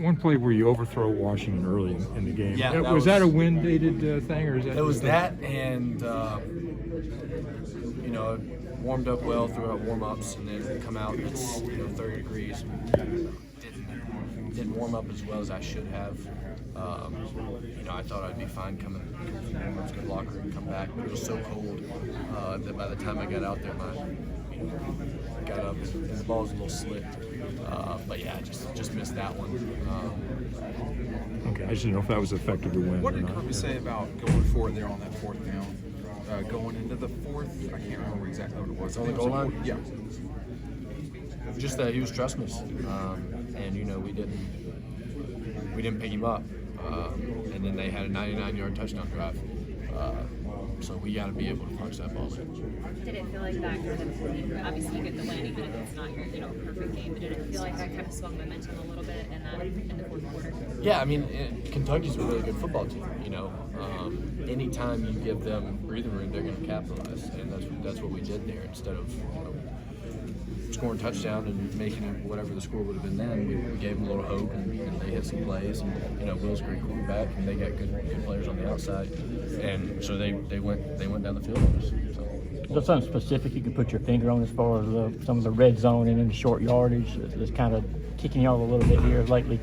one play where you overthrow Washington early in the game. Yeah, was that a wind-dated thing, or is that? It was that, and warmed up well throughout warm-ups, and then come out and it's 30 degrees. Didn't warm up as well as I should have. I thought I'd be fine coming from the warm-ups, good locker room, come back, but it was so cold that by the time I got out there, got up and the ball was a little slipped. But yeah, I just missed that one. Okay, I just didn't know if that was effective to win. What did Kirby say about going for it there on that fourth down? Going into the fourth, I can't remember exactly what it was. On the goal line? Yeah. Just that he was trusting us, and we didn't pick him up, and then they had a 99-yard touchdown drive. So we got to be able to punch that ball in. Did it feel like that kind of, obviously you get the win even if it's not your perfect game, but did it feel like that kind of swung momentum a little bit in the fourth quarter? Yeah, I mean, Kentucky's a really good football team. Anytime you give them breathing room, they're going to capitalize, and that's what we did there. Instead of scoring a touchdown and making it whatever the score would have been then, we gave them a little hope, and they hit some plays. And Will's a great quarterback, and they got good players on the outside, and so they went down the field on us. So. Is there something specific you can put your finger on as far as some of the red zone and in the short yardage that's kind of kicking y'all a little bit here lately?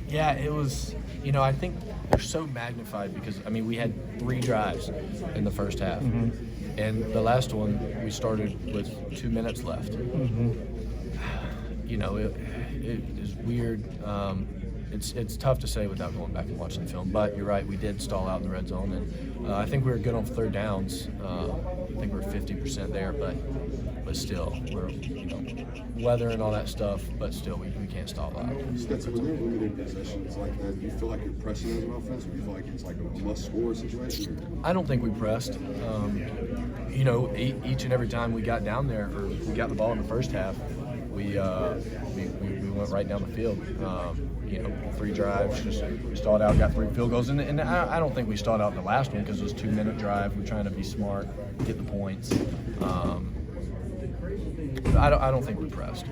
Yeah, it was. I think they're so magnified because we had 3 drives in the first half. Mm-hmm. And the last one, we started with 2 minutes left. Mm-hmm. It is weird. It's tough to say without going back and watching the film. But you're right, we did stall out in the red zone. And I think we were good on third downs. I think we're 50% there. But still, we're weather and all that stuff. But still, we can't stall out. Stetson, when they're limited possessions like that, do you feel like you're pressing as an offense, or do you feel like it's like a must-score situation? I don't think we pressed. Each and every time we got down there, or we got the ball in the first half, we went right down the field. 3 drives, we stalled out, got 3 field goals, and I don't think we stalled out in the last one because it was a 2-minute drive. We're trying to be smart, get the points. I don't think we pressed.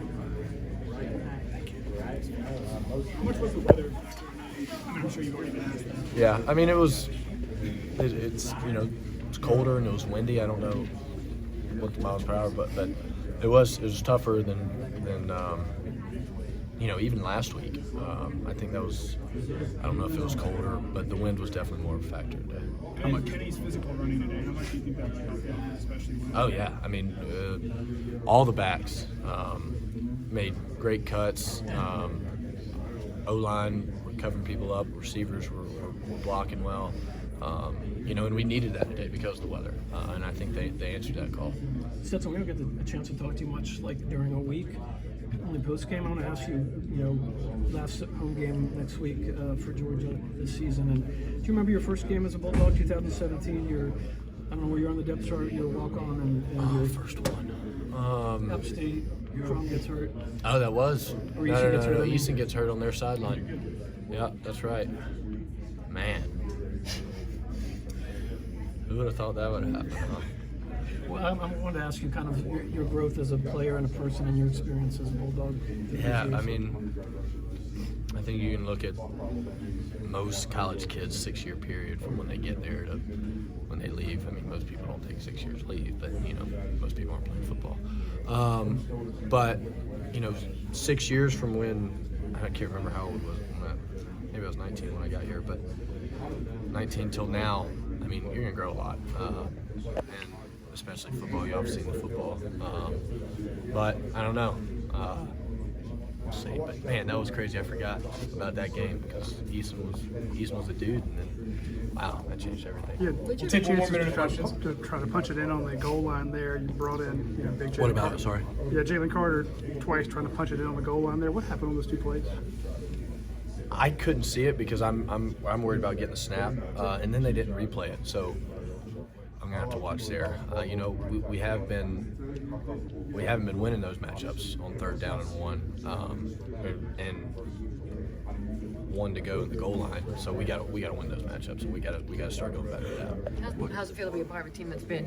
How much was the weather? I'm sure you've already been asked that. Yeah, it's colder and it was windy. I don't know what the miles per hour, but it was tougher than even last week. I think that was, I don't know if it was colder, but the wind was definitely more of a factor today. How much Kenny's physical running today? How much do you think that might help you, especially when? Oh yeah, all the backs made great cuts. O-line were covering people up. Receivers were blocking well. And we needed that today because of the weather. And I think they answered that call. Stetson, we don't get a chance to talk to you much during a week. Only post game. I want to ask you, last home game next week for Georgia this season. And do you remember your first game as a Bulldog, 2017? I don't know where you're on the depth chart. You're a walk-on, and your first one. Upstate. Crum gets hurt. Oh, that was. Or Easton gets hurt. Easton gets hurt on their sideline. Yeah, that's right. Man, who would have thought that would have happened? Huh? Well, I wanted to ask you kind of your growth as a player and a person and your experience as a Bulldog. Yeah, I think you can look at most college kids' 6-year period from when they get there to when they leave. Most people don't take 6 years to leave, but most people aren't playing football. But 6 years from when, I can't remember how old it was. Maybe I was 19 when I got here, but 19 till now, you're gonna grow a lot, and especially football. You obviously in the football, but I don't know. We'll see. But man, that was crazy. I forgot about that game because Easton was a dude, and then wow, that changed everything. Yeah, we'll take one more minute to try to punch it in on the goal line there. You brought in big Jalen. What about Carter. it? Sorry. Yeah, Jalen Carter twice trying to punch it in on the goal line there. What happened on those 2 plays? I couldn't see it because I'm worried about getting the snap, and then they didn't replay it, so I'm gonna have to watch there. We haven't been winning those matchups on 3rd down and 1, and 1 to go in the goal line. So we got to win those matchups, and we got to start doing better at that. How's it feel to be a part of a team that's been